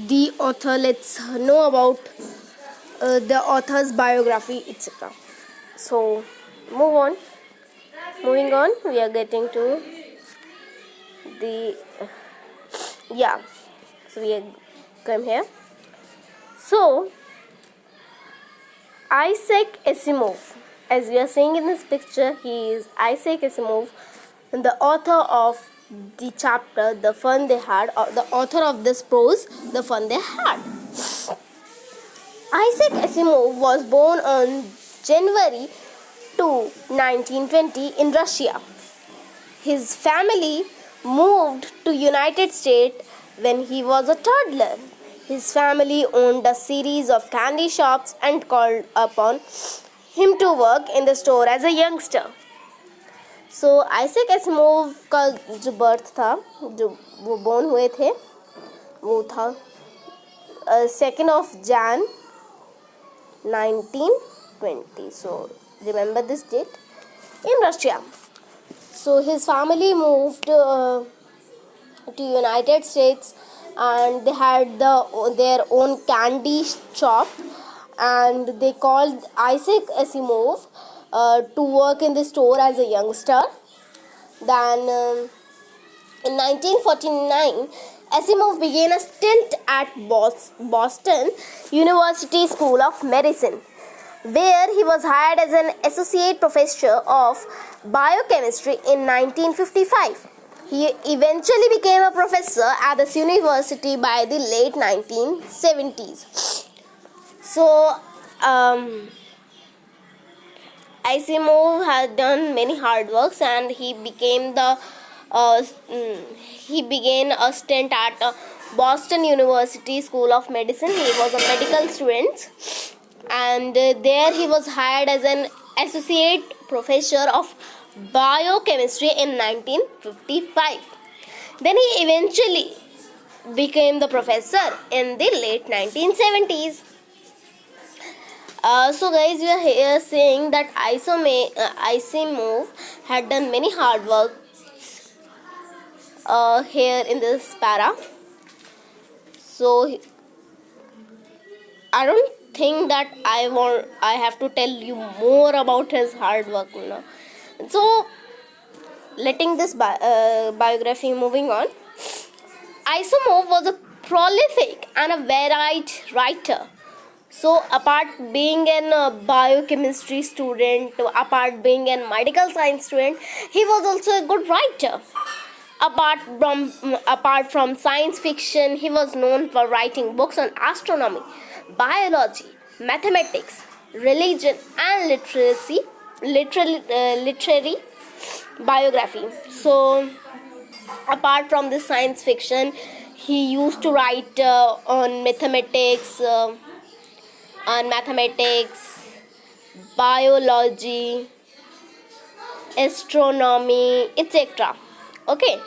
the author. Let's know about the author's biography, etc. So, moving on, we are getting to the yeah. So we come here. So Isaac Asimov, as we are seeing in this picture, he is Isaac Asimov, the author of the chapter "The Fun They Had," or the author of this prose, "The Fun They Had." Isaac Asimov was born on January 2, 1920 in Russia. His family moved to United States when he was a toddler. His family owned a series of candy shops and called upon him to work in the store as a youngster. So Isaac Asimov का जो birth था, जो वो born हुए थे, वो था 2nd of Jan 1920. So remember this date, in Russia. So his family moved to United States, and they had their own candy shop, and they called Isaac Asimov to work in the store as a youngster. Then in 1949, Asimov began a stint at Boston University School of Medicine, where he was hired as an associate professor of biochemistry in 1955. He eventually became a professor at this university by the late 1970s. So, Asimov had done many hard works, and he began a stint at Boston University School of Medicine. He was a medical student, and there he was hired as an associate professor of biochemistry in 1955. Then he eventually became the professor in the late 1970s. So guys, we are here saying that Asimov had done many hard works here in this para. So I don't think that I have to tell you more about his hard work now. So letting this biography moving on, Asimov was a prolific and a varied writer. So apart being a biochemistry student, apart being a medical science student, he was also a good writer. Apart from science fiction, he was known for writing books on astronomy, biology, mathematics, religion, and literary biography. So apart from this science fiction, he used to write on mathematics, biology, astronomy, etc. Okay.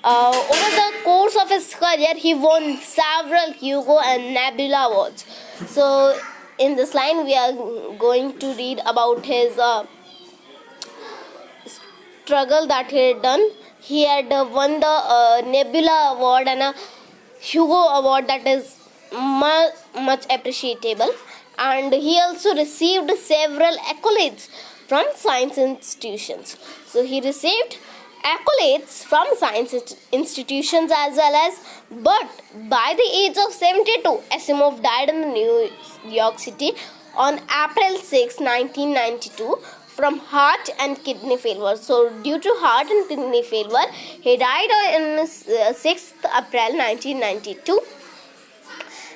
Over the course of his career, he won several Hugo and Nebula awards. So in this line, we are going to read about his struggle that he had done. He had won the Nebula award and a Hugo award, that is much appreciable, and he also received several accolades from science institutions. So he received accolades from science institutions as well as, but by the age of 72, Asimov died in New York City on April 6, 1992 from heart and kidney failure. So due to heart and kidney failure, he died on 6th April 1992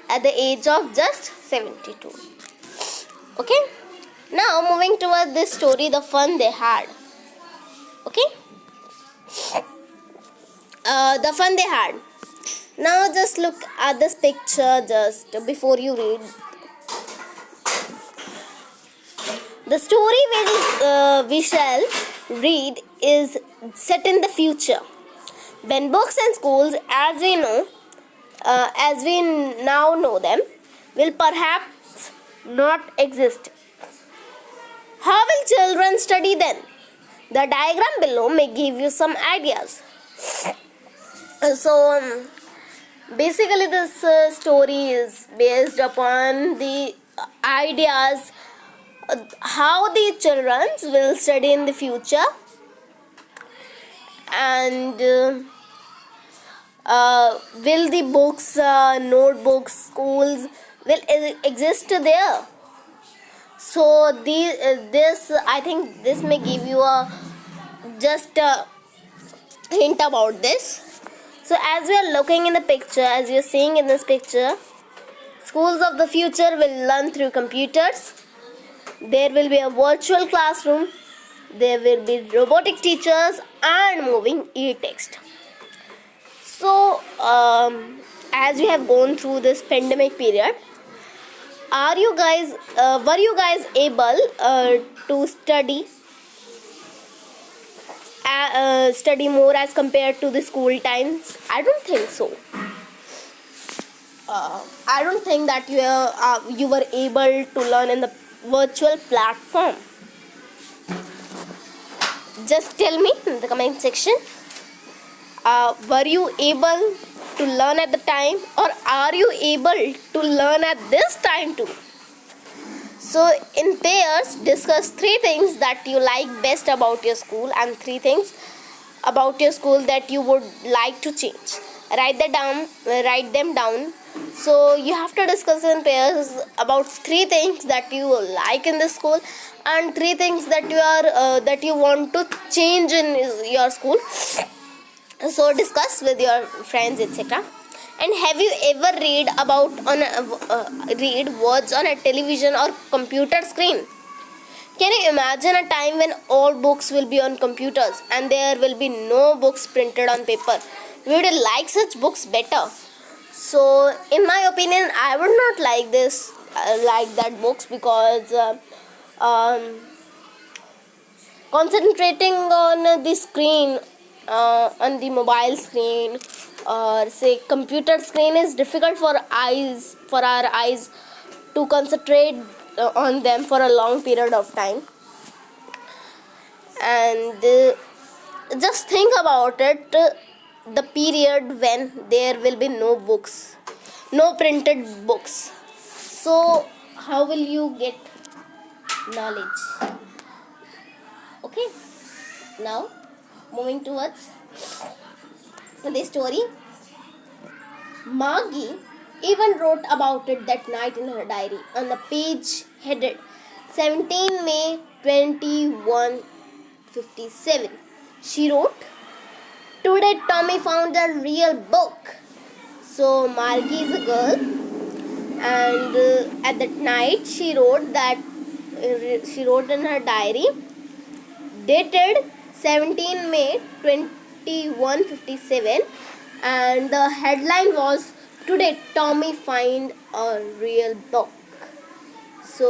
at the age of just 72. Okay, now moving toward this story, The Fun They Had. Okay, The Fun They Had. Now just look at this picture just before you read. The story we shall read is set in the future, when books and schools as we now know them, will perhaps not exist. How will children study then? The diagram below may give you some ideas. So Basically, this story is based upon the ideas how the children will study in the future, and will the books, notebooks, schools will exist there. So this, I think this may give you a just a hint about this. So as we are looking in the picture, as you're seeing in this picture, schools of the future will learn through computers. There will be a virtual classroom. There will be robotic teachers and moving e-text. So as we have gone through this pandemic period, were you guys able to study more as compared to the school times? I don't think so. I don't think that you were able to learn in the virtual platform. Just tell me in the comment section. Were you able to learn at the time, or are you able to learn at this time too? So in pairs, discuss 3 things that you like best about your school and 3 things about your school that you would like to change. Write them down. So you have to discuss in pairs about 3 things that you like in the school and 3 things that you want to change in your school. So discuss with your friends, etc. And have you ever read words on a television or computer screen? Can you imagine a time when all books will be on computers and there will be no books printed on paper? Would you like such books better? So in my opinion, I would not like that books, because concentrating on the screen, on the mobile screen or say computer screen, is difficult for our eyes to concentrate on them for a long period of time. And just think about it, the period when there will be no books, no printed books. So how will you get knowledge? Okay, now moving towards the story. Margie even wrote about it that night in her diary on the page headed 17 May 2157. She wrote, "Today Tommy found a real book." So Margie is a girl, and at that night she wrote in her diary dated 17 May 2157, and the headline was, "Today Tommy find a real book." So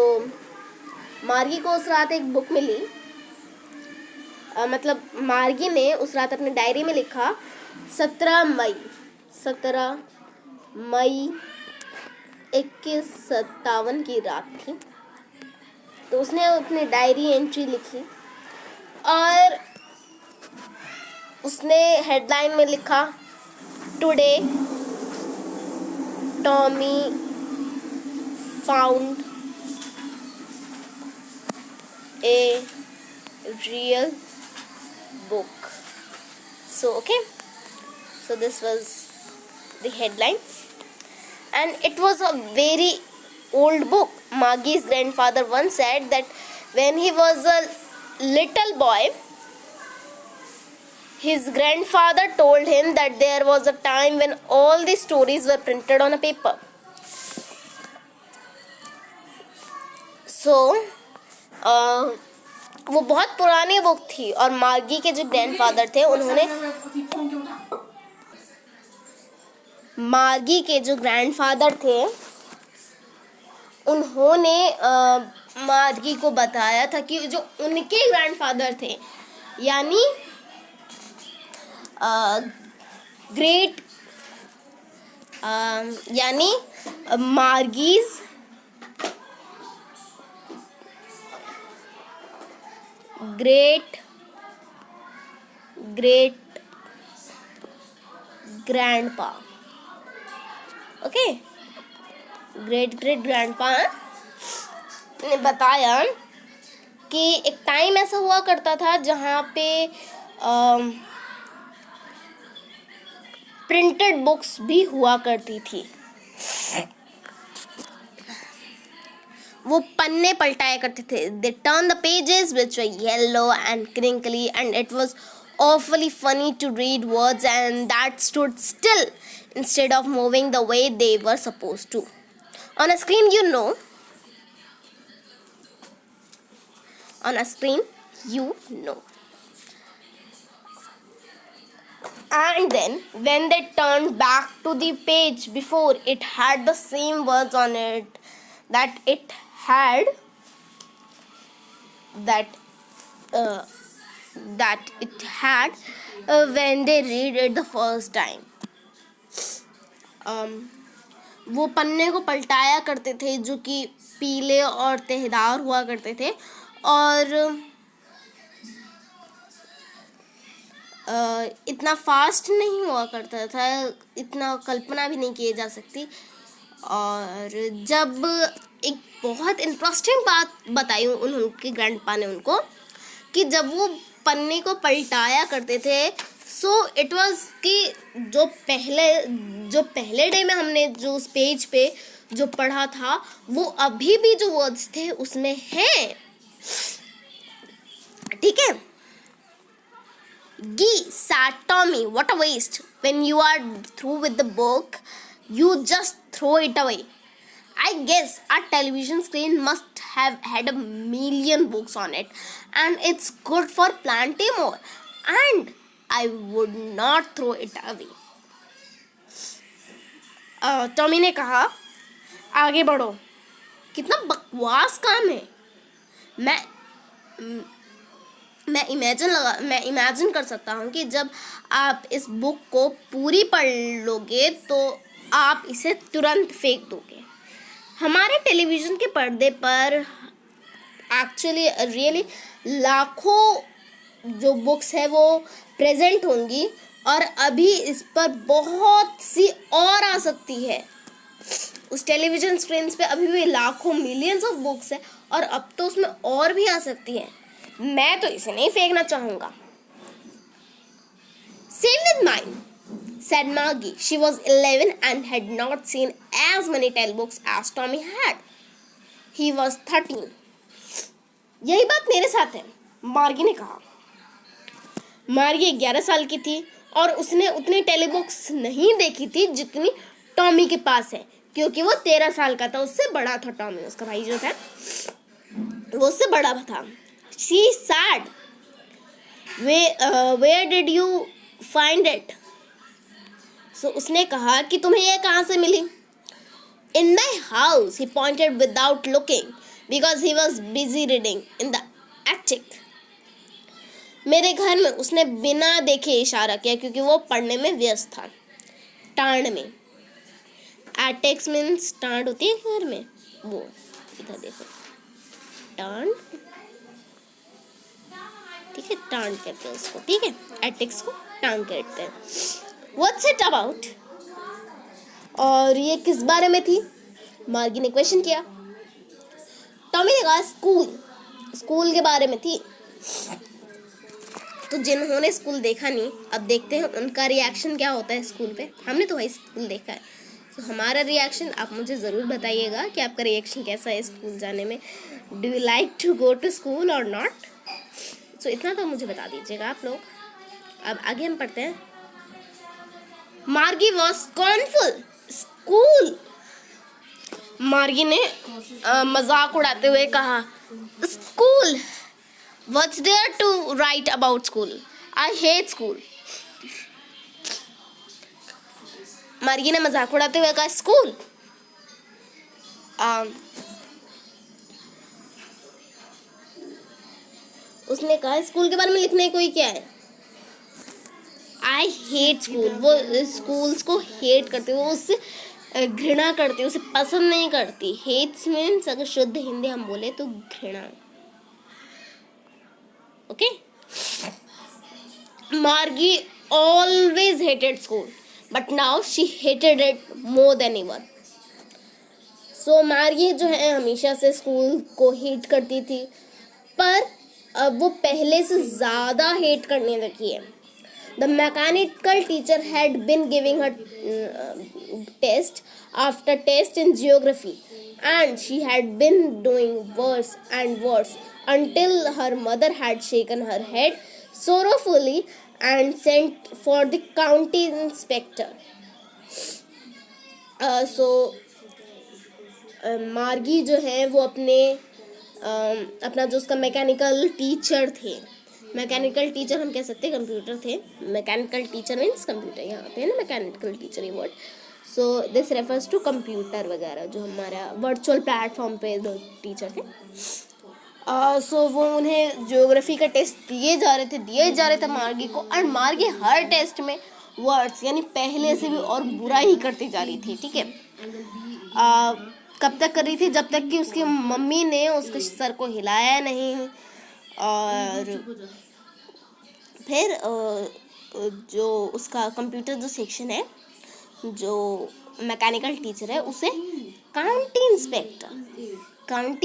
मार्गी को उस रात एक book मिली, मतलब मार्गी ने उस रात अपनी डायरी में लिखा 17 मई 2157 की रात थी। तो उसने अपनी डायरी एंट्री लिखी और उसने हेडलाइन में लिखा, "today Tommy found a real book." So okay, so this was the headline, and it was a very old book. Margie's grandfather once said that when he was a little boy, his grandfather told him that there was a time when all the stories were printed on a paper. So वो बहुत पुरानी book थी, और मार्गी के जो grandfather थे उन्होंने मार्गी को बताया था कि जो उनके ग्रैंडफादर थे, यानी Margie's great grandpa, okay, great great grandpa ने बताया कि एक टाइम ऐसा हुआ करता था जहाँ पे प्रिंटेड बुक्स भी हुआ करती थी। वो पन्ने पलटाया करते थे। They turn the pages which were yellow and crinkly and it was awfully funny to read words and that stood still instead of moving the way they were supposed to. On a screen, on a screen, And then when they turned back to the page before, it had the same words on it that it had when they read it the first time. वो पन्ने को पलटाया करते थे जो कि पीले और तहदार हुआ करते थे और इतना फास्ट नहीं हुआ करता था, इतना कल्पना भी नहीं की जा सकती। और जब एक बहुत इंटरेस्टिंग बात बताई उनके ग्रैंडपा ने उनको कि जब वो पन्ने को पलटाया करते थे सो इट वाज कि जो पहले डे में हमने जो उस पेज पे जो पढ़ा था वो अभी भी जो वर्ड्स थे उसमें हैं, ठीक है। Gee, said Tommy, what a waste. When you are through with the book, you just throw it away. I guess our television screen must have had a million books on it, and it's good for plenty more. And I would not throw it away. Tommy ने कहा, आगे बढ़ो। कितना बकवास काम है। मैं imagine कर सकता हूँ कि जब आप इस बुक को पूरी पढ़ लोगे तो आप इसे तुरंत फेंक दोगे। हमारे टेलीविज़न के पर्दे पर एक्चुअली रियली लाखों जो बुक्स है वो प्रेजेंट होंगी और अभी इस पर बहुत सी और आ सकती है। उस टेलीविज़न स्क्रीन पे अभी भी लाखों मिलियंस ऑफ बुक्स है और अब तो उसमें और भी आ सकती है। मैं तो इसे नहीं फेंकना चाहूँगा। Same with mine, said Margie. She was 11 and had not seen as many tale books as Tommy had. He was 13. यही बात मेरे साथ है, मार्गी ने कहा। मार्गी 11 साल की थी और उसने उतनी टेली बुक्स नहीं देखी थी जितनी टॉमी के पास है, क्योंकि वो 13 साल का था, उससे बड़ा था टॉमी, उसका भाई जो था वो उससे बड़ा था। She said, where did you find it? So उसने कहा कि तुम्हें यह कहाँ से मिली? In my house, he pointed without looking because he was busy reading in the attic. मेरे घर में, उसने बिना देखे इशारा किया क्योंकि वो पढ़ने में व्यस्त था, टांड में। Attic means टांड होती है घर में, वो इधर देखो, टांड, ठीक है, टांड कहते हैं उसको, ठीक है, एटिक्स को टांड कहते हैं। What's it about? और ये किस बारे में थी? मार्गी ने क्वेश्चन किया। टॉमी ने कहा स्कूल के बारे में थी। तो जिन्होंने स्कूल देखा नहीं, अब देखते हैं उनका रिएक्शन क्या होता है स्कूल पे। हमने तो भाई स्कूल देखा है, तो हमारा रिएक्शन आप मुझे ज़रूर बताइएगा कि आपका रिएक्शन कैसा है स्कूल जाने में। Do you like to go to school और नॉट? सो इतना तो मुझे बता दीजिएगा आप लोग। अब आगे हम पढ़ते हैं। मार्गी वॉज स्कॉर्नफुल। स्कूल, मार्गी ने मजाक उड़ाते हुए कहा, school, what's there to write about school? I hate school. Margie ने मजाक उड़ाते हुए कहा, स्कूल। उसने कहा, स्कूल के बारे में लिखने कोई क्या है? आई हेट स्कूल। वो स्कूल्स को हेट करती, वो उससे घृणा करती, उसे पसंद नहीं करती। हेट्स मीन्स, अगर शुद्ध हिंदी हम बोले तो घृणा, ओके। मार्गी always hated school. but now she hated it more than ever. So मार्गी जो है हमेशा से स्कूल को हेट करती थी, पर अब वो पहले से ज़्यादा हेट करने लगी है. The mechanical teacher had been giving her test after test in geography, and she had been doing worse and worse until her mother had shaken her head sorrowfully and sent for the county inspector. So मार्गी जो है वो अपना जो उसका mechanical teacher थे, mechanical teacher हम कह सकते हैं, कंप्यूटर थे. मैकेनिकल टीचर मीन्स कंप्यूटर, यहाँ पे है ना मैकेनिकल टीचर ये word. So this refers to computer वगैरह जो हमारा वर्चुअल प्लेटफॉर्म पे जो टीचर थे. सो वो उन्हें ज्योग्राफी का टेस्ट दिए जा रहे थे मार्गी को, और मार्गी हर टेस्ट में वर्ड्स यानी पहले से भी और बुरा ही करती जा रही थी. ठीक है, कब तक कर रही थी? जब तक कि उसकी मम्मी ने उसके सर को हिलाया नहीं. और फिर जो उसका कंप्यूटर जो सेक्शन है, जो मैकेनिकल टीचर है, उसे county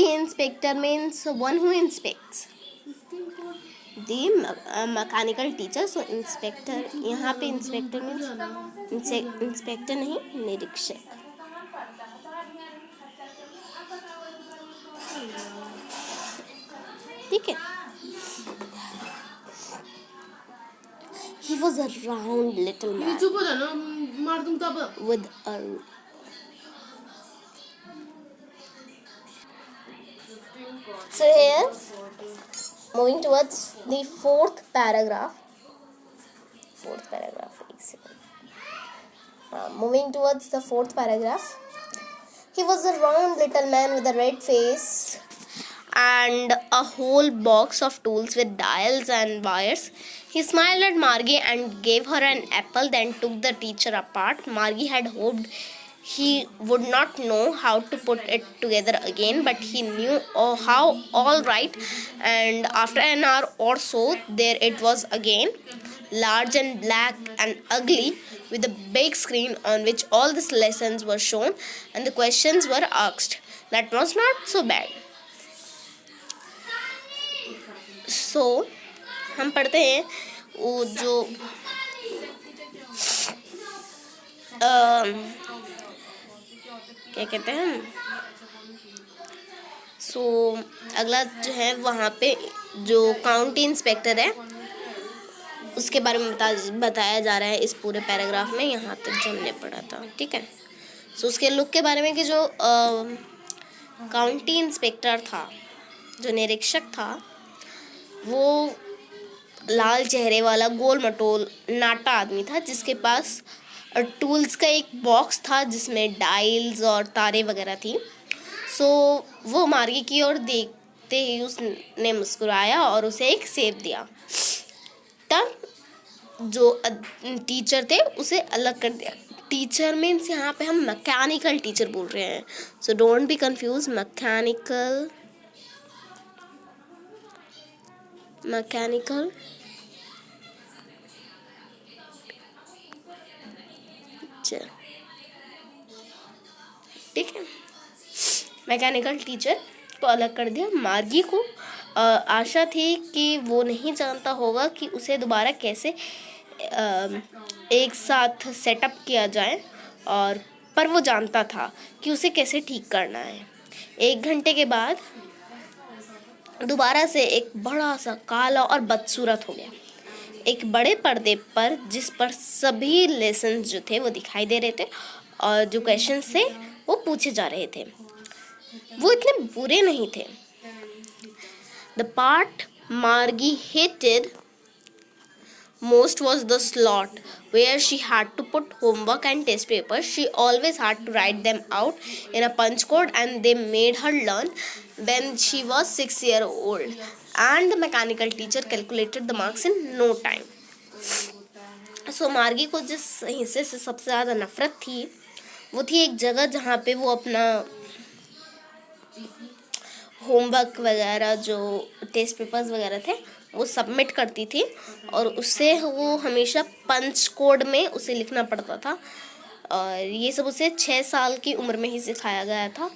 inspector means one who inspects the mechanical teacher. So inspector, यहाँ पे इंस्पेक्टर मीन्स इंस्पेक्टर नहीं, निरीक्षक. ठीक है. He was a round little man with a so here moving towards the fourth paragraph. Moving towards the fourth paragraph. He was a round little man with a red face and a whole box of tools with dials and wires. He smiled at Margie and gave her an apple, then took the teacher apart. Margie had hoped he would not know how to put it together again, but he knew how all right, and after an hour or so, there it was again, large and black and ugly, with a big screen on which all the lessons were shown and the questions were asked. That was not so bad. So हम पढ़ते हैं वो जो क्या कहते हैं. सो अगला जो है वहाँ पे जो काउंटी इंस्पेक्टर है उसके बारे में बताया जा रहा है इस पूरे पैराग्राफ में, यहाँ तक जो हमने पढ़ा था. ठीक है. सो उसके लुक के बारे में कि जो काउंटी इंस्पेक्टर था, जो निरीक्षक था, वो लाल चेहरे वाला गोल मटोल नाटा आदमी था जिसके पास टूल्स का एक बॉक्स था जिसमें डायल्स और तारे वगैरह थी. सो वो मार्गी की ओर देखते ही उसने मुस्कुराया और उसे एक सेब दिया. तब जो टीचर थे उसे अलग कर दिया. टीचर मीन्स यहाँ पे हम मैकेनिकल टीचर बोल रहे हैं. So don't be confuse. Mechanical ठीक है. मैकेनिकल टीचर को अलग कर दिया. मार्गी को आशा थी कि वो नहीं जानता होगा कि उसे दोबारा कैसे एक साथ सेटअप किया जाए, और पर वो जानता था कि उसे कैसे ठीक करना है. 1 घंटे के बाद दोबारा से एक बड़ा सा काला और बदसूरत हो गया. एक बड़े पर्दे पर जिस पर सभी लेसन जो थे वो दिखाई दे रहे थे और जो क्वेश्चंस थे वो पूछे जा रहे थे वो इतने बुरे नहीं थे. The part Margie hated most was the slot where she had to put homework and test papers. She always had to write them out in a punch code, and they made her learn when she was 6 years old. And the mechanical teacher calculated the marks in no time. So मार्गी को जिस हिस्से से सबसे ज़्यादा नफरत थी वो थी एक जगह जहाँ पे वो अपना होमवर्क वगैरह जो टेस्ट पेपर्स वगैरह थे वो सबमिट करती थी और उससे वो हमेशा पंच कोड में उसे लिखना पड़ता था। और ये सब उसे 6 साल की उम्र में ही सिखाया गया था।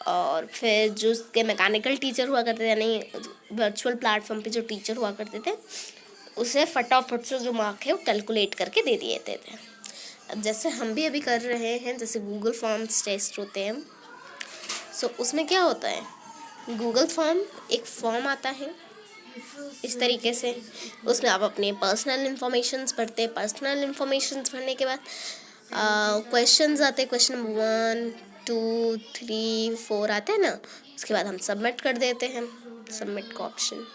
और फिर जो उसके मैकेनिकल टीचर हुआ करते थे, यानी वर्चुअल प्लेटफॉर्म पे जो टीचर हुआ करते थे, उसे फटाफट से जो मार्क है वो कैलकुलेट करके दे दिए थे। अब जैसे हम भी अभी कर रहे हैं, जैसे गूगल फॉर्म्स टेस्ट होते हैं, सो उसमें क्या होता है, गूगल फॉर्म एक फॉर्म आता है इस तरीके से, उसमें आप अपने पर्सनल इन्फॉर्मेशंस भरते हैं। पर्सनल इन्फॉर्मेशंस भरने के बाद क्वेश्चंस आते हैं, क्वेश्चन नंबर 1 2 3 4 आते हैं ना, उसके बाद हम सबमिट कर देते हैं, सबमिट का ऑप्शन,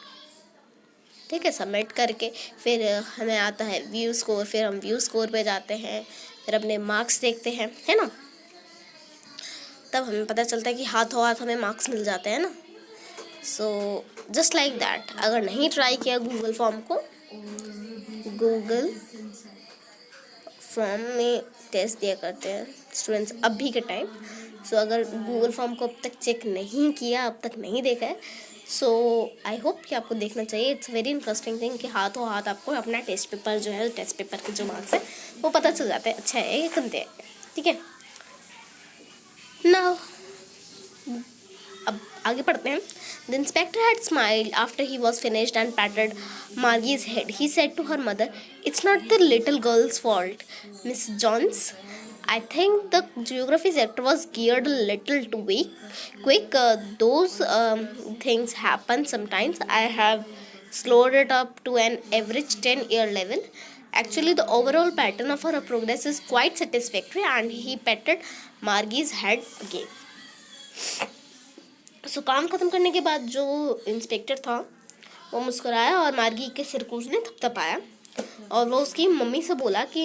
ठीक है। सबमिट करके फिर हमें आता है व्यू स्कोर, फिर हम व्यू स्कोर पे जाते हैं, फिर अपने मार्क्स देखते हैं, है ना। तब हमें पता चलता है कि हाथों हाथ हमें मार्क्स मिल जाते हैं ना। So just like that. अगर नहीं ट्राई किया गूगल फॉर्म को, गूगल फॉर्म में टेस्ट दिया करते हैं स्टूडेंट्स अभी के टाइम। सो अगर गूगल फॉर्म को अब तक चेक नहीं किया, अब तक नहीं देखा है, सो आई होप कि आपको देखना चाहिए। इट्स वेरी इंटरेस्टिंग थिंग कि हाथों हाथ आपको अपना टेस्ट पेपर जो है, टेस्ट पेपर के जो मार्क्स है वो पता चल जाता है, अच्छा है ये गंदे है, ठीक है ना। अब आगे पढ़ते हैं। The inspector had smiled after he was finished and patted Margie's head. He said to her mother, "It's not the little girl's fault, Miss Jones. I think the geography sector was geared a little too quick. Those things happen sometimes. I have slowed it up to an average 10-year level. Actually, the overall pattern of her progress is quite satisfactory." And he patted Margie's head again. सो काम ख़त्म करने के बाद जो inspector था वो मुस्कुराया और मार्गी के सिर को उसने थपथपाया, और वो उसकी मम्मी से बोला कि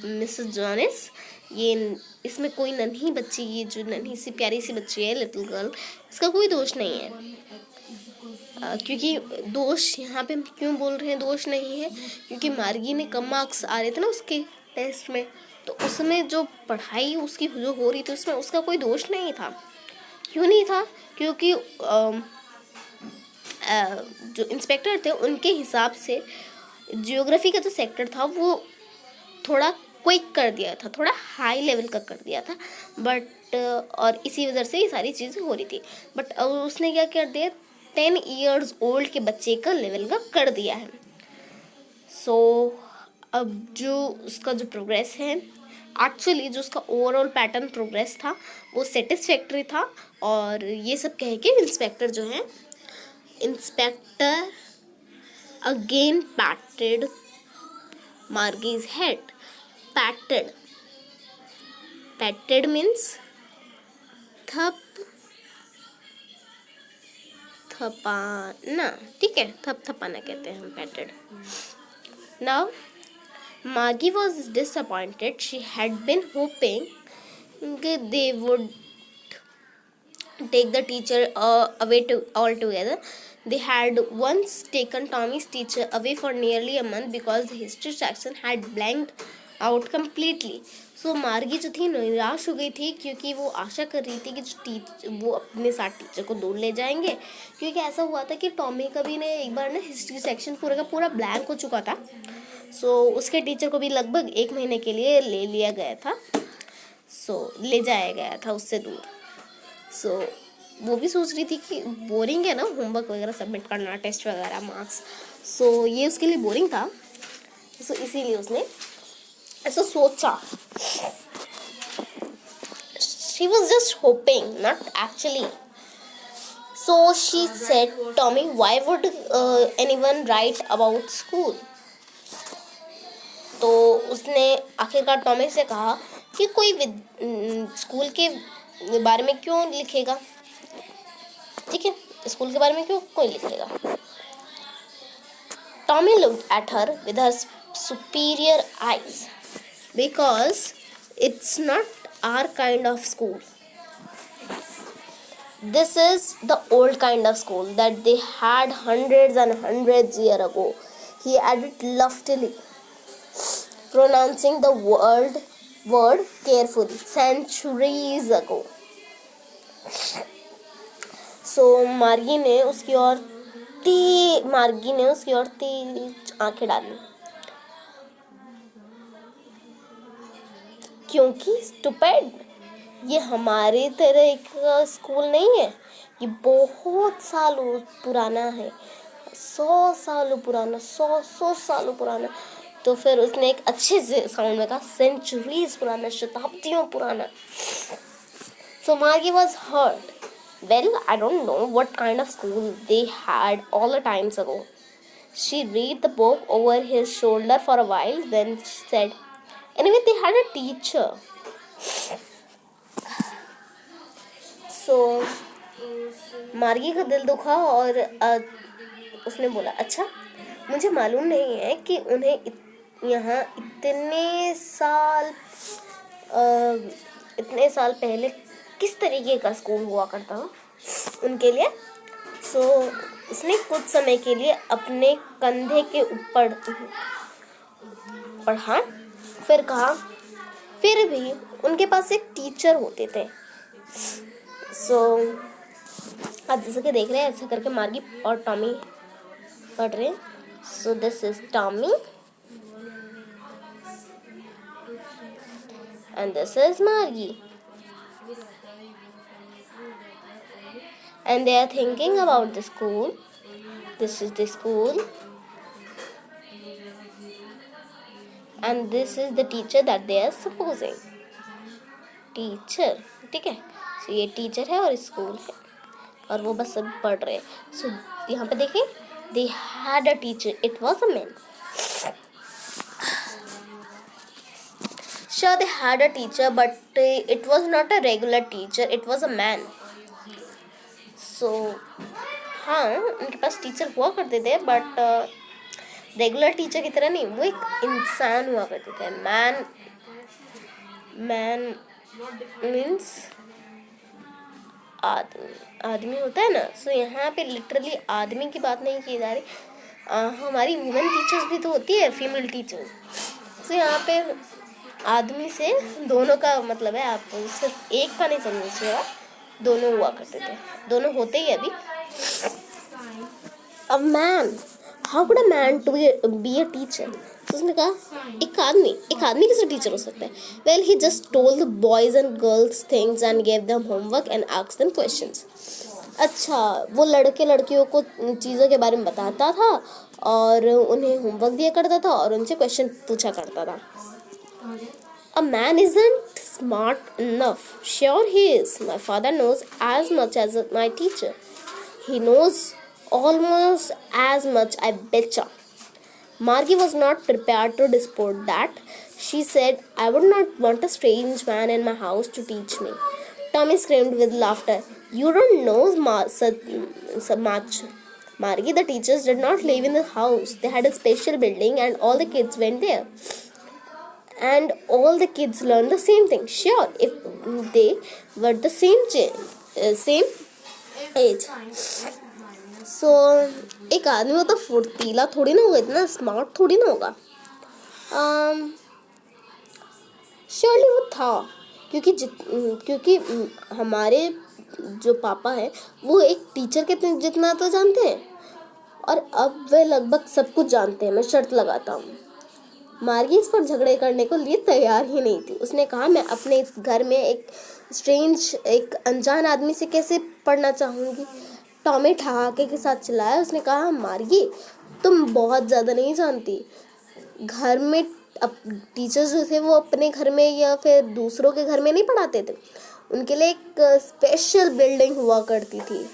मिसेस जॉनिस, ये इसमें कोई नन्ही बच्ची, ये जो नन्ही सी प्यारी सी बच्ची है, लिटिल गर्ल, इसका कोई दोष नहीं है। क्योंकि दोष यहाँ पे क्यों बोल रहे हैं दोष नहीं है, क्योंकि मार्गी ने कम मार्क्स आ रहे थे ना उसके टेस्ट में, तो उसमें जो पढ़ाई उसकी जो हो रही थी उसमें उसका कोई दोष नहीं था। क्यों नहीं था? क्योंकि जो इंस्पेक्टर थे उनके हिसाब से जियोग्राफी का जो सेक्टर था वो थोड़ा क्विक कर दिया था, थोड़ा हाई लेवल का कर दिया था, बट और इसी वजह से ये सारी चीज़ें हो रही थी। बट अब उसने क्या कर दिया, 10 years old के बच्चे का लेवल का कर दिया है। सो अब जो उसका जो प्रोग्रेस है, एक्चुअली जो उसका ओवरऑल पैटर्न प्रोग्रेस था वो सेटिस्फैक्ट्री था। और ये सब कह के इंस्पेक्टर जो है, inspector again patted Margie's head. Patted means थपाना, ठीक है, थपाना कहते हैं हम patted. Now Margie was disappointed. She had been hoping they would take the teacher away altogether. They had once taken Tommy's teacher away for nearly a month because the history section had blanked out completely. So मार्गी जो थी निराश हो गई थी, क्योंकि वो आशा कर रही थी कि वो अपने साथ टीचर को दौड़ ले जाएंगे। क्योंकि ऐसा हुआ था कि टॉमी कभी ने एक बार ना हिस्ट्री सेक्शन पूरा का पूरा ब्लैंक हो चुका था। सो उसके टीचर को भी लगभग 1 महीने के लिए ले लिया गया था, ले जाया गया था उससे दूर। सो वो भी सोच रही थी कि बोरिंग है ना होमवर्क वगैरह सबमिट करना, टेस्ट वगैरह, मार्क्स। सो ये उसके लिए बोरिंग था, सो इसीलिए उसने ऐसा सोचा। She was just hoping, not actually. So she said, "Tommy, why would anyone write about school?" तो उसने आखिरकार टॉमी से कहा कि कोई स्कूल के बारे में क्यों लिखेगा, ठीक है, स्कूल के बारे में क्यों कोई लिखेगा। Tommy looked at her with her superior eyes because it's not our kind of school. This is the old kind of school that they had hundreds and hundreds years ago, he added loftily, pronouncing the word carefully, centuries ago. So मार्गी ने उसकी ओर मार्गी ने उसकी और तेज आंखें डाली, क्योंकि स्टूपिड, ये हमारे तरह एक स्कूल नहीं है, ये बहुत सालों पुराना है, 100 सालों पुराना, 100 सालों पुराना। तो फिर उसने एक अच्छे से साउंड में कहा, सेंचुरीज पुराना, शताब्दियों पुराना। So Margie was hurt. Well, I don't know what kind of school they had all the times ago. She read the book over his shoulder for a while, then said, anyway, they had a teacher. So मार्गी का दिल दुखा और उसने बोला, अच्छा, मुझे मालूम नहीं है कि उन्हें यहाँ इतने साल पहले किस तरीके का स्कूल हुआ करता हो उनके लिए। सो उसने कुछ समय के लिए अपने कंधे के ऊपर पढ़ा, फिर कहा, फिर भी उनके पास एक टीचर होते थे। सो आप जैसे कि देख रहे हैं, ऐसा करके मार्गी और टॉमी पढ़ रहे हैं। So this is Tommy and this is Margie, and they are thinking about the school. This is the school, and this is the teacher that they are supposing. Teacher, ठीक है। सो ये टीचर है और school है, और वो बस सब पढ़ रहे हैं। सो यहाँ पे देखिए, they had a teacher, it was a man. Sure, they had a teacher, but it was not a regular teacher, it was a man. So हाँ, उनके पास टीचर हुआ करते थे, बट रेगुलर टीचर की तरह नहीं, वो एक इंसान हुआ करते थे। मैन मीन्स आदमी होता है ना। सो यहाँ पे लिटरली आदमी की बात नहीं की जा रही, हमारी वुमेन टीचर्स भी तो होती है, फीमेल टीचर्स। सो यहाँ पे आदमी से दोनों का मतलब है, आप सिर्फ एक का नहीं समझिएगा, दोनों हुआ करते थे, दोनों होते ही अभी। A man, how could a man to be a teacher? तो उसने कहा, एक आदमी कैसे टीचर हो सकता है? Well, he just told the boys and girls things and gave them homework and asked them questions. अच्छा, वो लड़के लड़कियों को चीज़ों के बारे में बताता था और उन्हें होमवर्क दिया करता था और उनसे क्वेश्चन पूछा करता था। A man isn't smart enough. Sure he is. My father knows as much as my teacher. He knows almost as much, I betcha. Margie was not prepared to dispute that. She said, I would not want a strange man in my house to teach me. Tommy screamed with laughter. You don't know much. Margie, the teachers did not live in the house. They had a special building and all the kids went there. And all the kids learned the same thing. Sure, if they were the same age. So एक आदमी होता फुर्तीला थोड़ी ना होगा, इतना smart थोड़ी ना होगा। श्योरली वो था, क्योंकि हमारे जो पापा हैं वो एक टीचर के जितना तो जानते हैं, और अब वे लगभग सब कुछ जानते हैं, मैं शर्त लगाता हूँ। मार्गी इस पर झगड़े करने को लिए तैयार ही नहीं थी। उसने कहा, मैं अपने इस घर में एक अनजान आदमी से कैसे पढ़ना चाहूँगी। टॉमी ठहाके के साथ चिल्लाया। उसने कहा, मार्गी, तुम बहुत ज़्यादा नहीं जानती। घर में अब टीचर्स जो थे वो अपने घर में या फिर दूसरों के घर में नहीं पढ़ाते थे, उनके लिए एक स्पेशल बिल्डिंग हुआ करती थी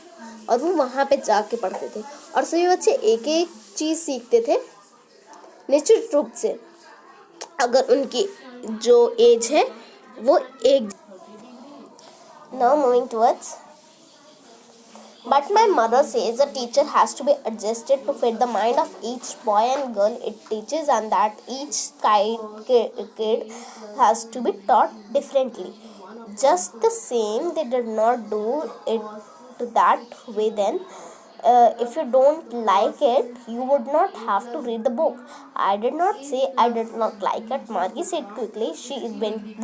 और वो वहाँ पे जाके पढ़ते थे, और सभी बच्चे एक एक चीज़ सीखते थे निश्चित रूप से, अगर उनकी जो एज है वो एक। Now moving towards, but my mother says a teacher has to be adjusted to fit the mind of each boy and girl it teaches, and that each kid has to be taught differently. Just the same, they did not do it that way then. If you don't like it, you would not have to read the book. I did not say I did not like it, Margie said quickly. She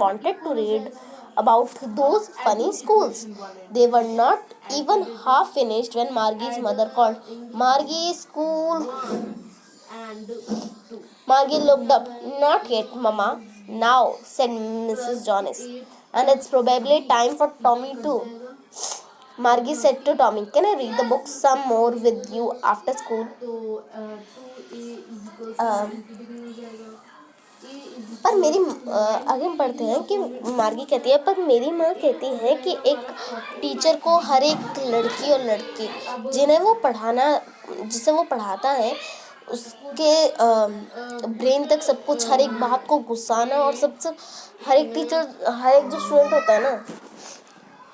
wanted to read about those funny schools. They were not even half finished when Margie's mother called. Margie, school. Margie looked up. Not yet, Mama. Now, said Mrs. Jonas. And it's probably time for Tommy too. Margie said to Tommy, can I read the book some more with you after school? पर मेरी आगे बढ़ते हैं कि मार्गी कहती है पर मेरी माँ कहती है कि एक टीचर को हर एक लड़की और लड़के जिन्हें वो पढ़ाना जिसे वो पढ़ाता है उसके ब्रेन तक सब कुछ हर एक बात को घुसाना और सब हर एक टीचर हर एक जो स्टूडेंट होता है ना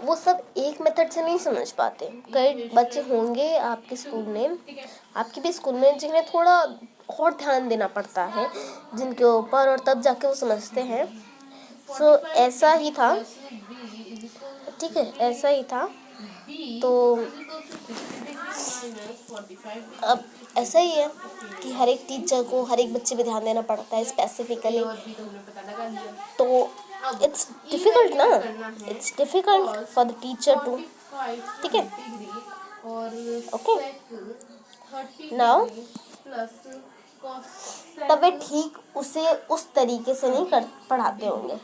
वो सब एक मेथड से नहीं समझ पाते। कई बच्चे होंगे आपके स्कूल में आपके भी स्कूल में जिन्हें थोड़ा और ध्यान देना पड़ता है जिनके ऊपर और तब जाके वो समझते हैं। सो ऐसा ही था, ठीक है, ऐसा ही था। तो अब ऐसा ही है कि हर एक टीचर को हर एक बच्चे पे ध्यान देना पड़ता है स्पेसिफिकली। तो it's difficult ना, it's difficult for the teacher to, ठीक है, okay, now तब वे ठीक उसे उस तरीके से नहीं पढ़ाते होंगे।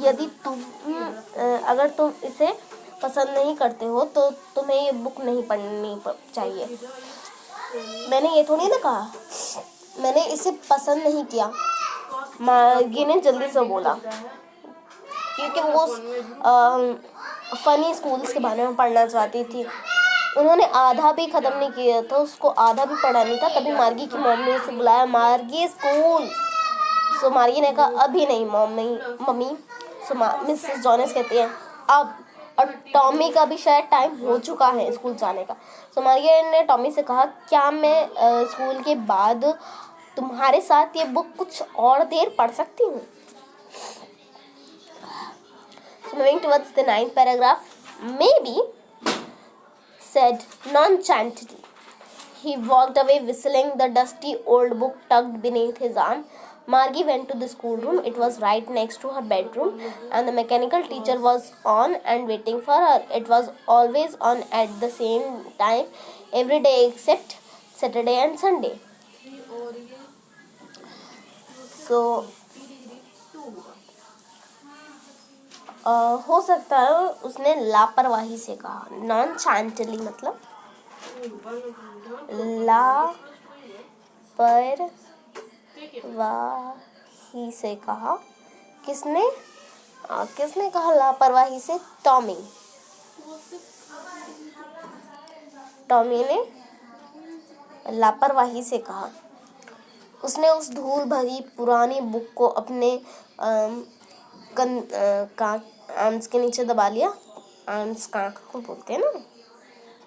यदि तुम अगर तुम इसे पसंद नहीं करते हो तो तुम्हें ये बुक नहीं पढ़नी चाहिए। मैंने ये थोड़ी ना कहा, मैंने इसे पसंद नहीं किया, मार्गी ने जल्दी से बोला, क्योंकि वो फनी स्कूल्स के बारे में पढ़ना चाहती थी। उन्होंने आधा भी ख़त्म नहीं किया था, उसको आधा भी पढ़ा नहीं था, तभी मार्गी की मॉम ने उसे बुलाया, मार्गी स्कूल। सो मार्गी ने कहा अभी नहीं मम्मी। सो मिसेस जॉनस कहती है अब, और टॉमी का भी शायद टाइम हो चुका है स्कूल जाने का। सो मार्गी ने टॉमी से कहा क्या मैं स्कूल के बाद तुम्हारे साथ ये बुक कुछ और देर पढ़ सकती हूँ। So moving towards the 9th paragraph, maybe, said nonchalantly. He walked away whistling, the dusty old book tucked beneath his arm. Margie went to the schoolroom. It was right next to her bedroom, and the mechanical teacher was on and waiting for her. It was always on at the same time every day except Saturday and Sunday. So हो सकता है उसने लापरवाही से कहा, नॉनचालेंटली मतलब लापरवाही से कहा। किसने कहा लापरवाही से? टॉमी ने लापरवाही से कहा। उसने उस धूल भरी पुरानी बुक को अपने आर्म्स के नीचे दबा लिया। आर्म्स कांख को बोलते हैं ना,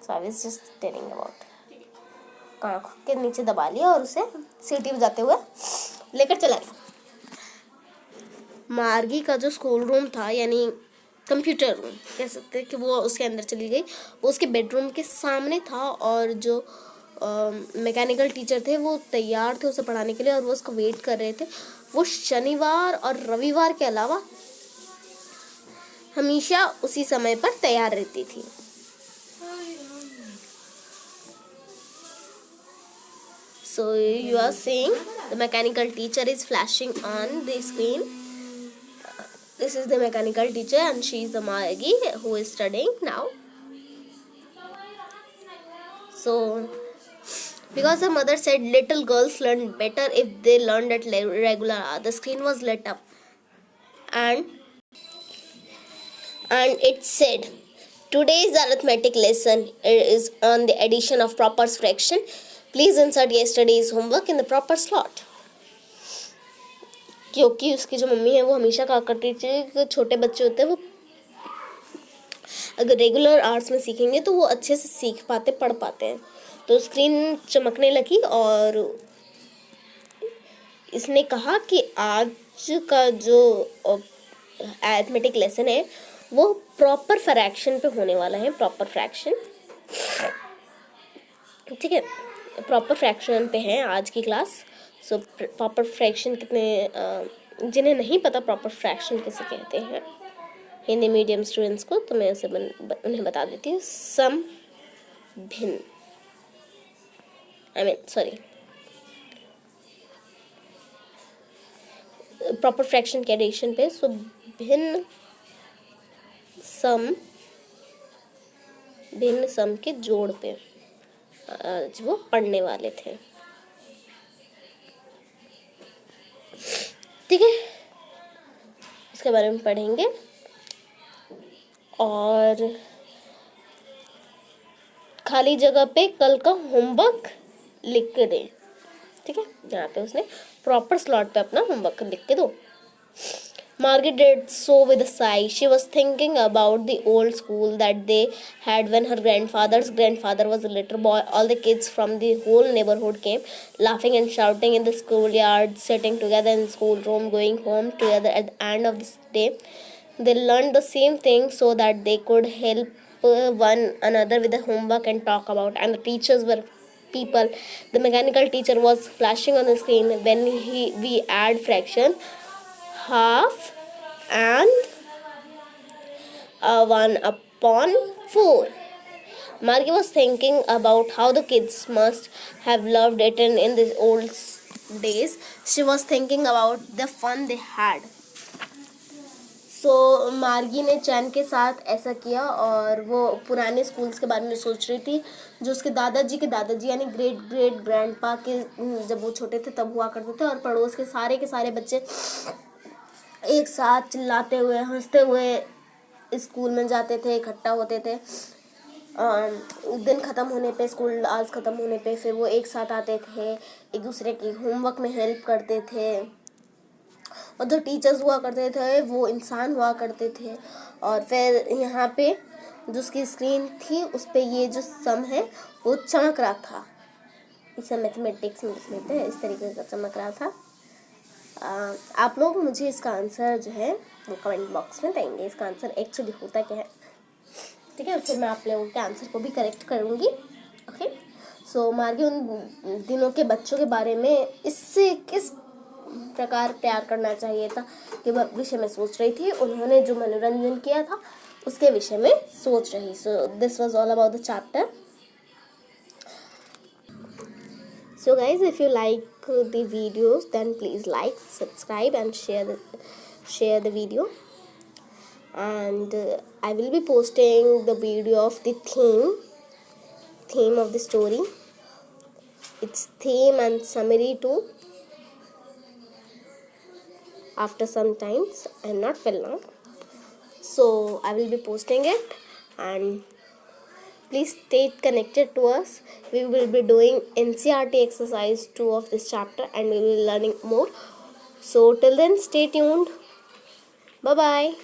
so I was just telling about, कांख के नीचे दबा लिया और उसे सीटी बजाते हुए लेकर चला गया। मार्गी का जो स्कूल रूम था यानी कंप्यूटर रूम कह सकते हैं कि वो उसके अंदर चली गई। वो उसके बेडरूम के सामने था और जो मैकेनिकल टीचर थे वो तैयार थे उसे पढ़ाने के लिए और वो उसको वेट कर रहे थे। वो शनिवार और रविवार के अलावा हमेशा उसी समय पर तैयार रहती थी। So you are seeing the mechanical teacher is flashing on the screen. This is the mechanical teacher and she is the Margie who is studying now. So because her mother said little girls learn better if they learned at regular hour, the screen was lit up and it said today's arithmetic lesson is on the addition of proper fraction. Please insert yesterday's homework in the proper slot. क्योंकि उसकी जो mummy है वो हमेशा कहा करती थी कि छोटे बच्चे होते हैं वो अगर रेगुलर आवर्स में सीखेंगे तो वो अच्छे से सीख पाते पढ़ पाते हैं। तो स्क्रीन चमकने लगी और इसने कहा कि आज का जो अरिथमेटिक लेसन है वो प्रॉपर फ्रैक्शन पे होने वाला है। प्रॉपर फ्रैक्शन, ठीक है, प्रॉपर फ्रैक्शन पे है आज की क्लास। सो प्रॉपर फ्रैक्शन कितने जिन्हें नहीं पता प्रॉपर फ्रैक्शन किसे कहते हैं हिंदी मीडियम स्टूडेंट्स को, तो मैं उन्हें बता देती हूँ। सम भिन्न, सॉरी, प्रॉपर फ्रैक्शन के एडिशन पे। सो भिन्न सम के जोड़ पे आज वो पढ़ने वाले थे। ठीक है, इसके बारे में पढ़ेंगे। और खाली जगह पे कल का होमवर्क लिख के दे। ठीक है, यहाँ पे उसने प्रॉपर स्लॉट पे अपना होमवर्क लिख के दो। Margaret did so with a sigh. She was thinking about the old school that they had when her grandfather's grandfather was a little boy. All the kids from the whole neighborhood came, laughing and shouting in the schoolyard, sitting together in the schoolroom, going home together at the end of the day. They learned the same thing so that they could help one another with the homework and talk about. And the teachers were people. The mechanical teacher was flashing on the screen when we add fraction, half and 1/4. Margie was thinking about how the kids must have loved it in the old days. She was thinking about the fun they had. सो मार्गी ने चैन के साथ ऐसा किया और वो पुराने schools के बारे में सोच रही थी जो उसके दादाजी यानी ग्रेट ग्रेट ग्रैंडपा के जब वो छोटे थे तब हुआ करते थे। और पड़ोस के सारे बच्चे एक साथ चिल्लाते हुए हंसते हुए स्कूल में जाते थे, इकट्ठा होते थे। दिन ख़त्म होने पे, स्कूल आज ख़त्म होने पे फिर वो एक साथ आते थे, एक दूसरे की होमवर्क में हेल्प करते थे। और जो टीचर्स हुआ करते थे वो इंसान हुआ करते थे। और फिर यहाँ पे जो उसकी स्क्रीन थी उस पर ये जो सम है वो चमक रहा था। इसे मैथमेटिक्स में लिख लेते हैं, इस तरीके का चमक रहा था। आप लोग मुझे इसका आंसर जो है वो कमेंट बॉक्स में देंगे, इसका आंसर एक्चुअली होता क्या है। ठीक है, फिर मैं आप लोगों के आंसर को भी करेक्ट करूँगी। ओके, सो मार्गी उन दिनों के बच्चों के बारे में इससे किस प्रकार प्यार करना चाहिए था कि विषय में सोच रही थी। उन्होंने जो मनोरंजन किया था उसके विषय में सोच रही। So this was all about the chapter. So guys, if you like the videos, then please like, subscribe and share the video. And I will be posting the video of the theme of the story, its theme and summary too, after some times and not well now. So I will be posting it, and please stay connected to us. We will be doing NCERT exercise 2 of this chapter and we will be learning more. So till then, stay tuned. Bye bye.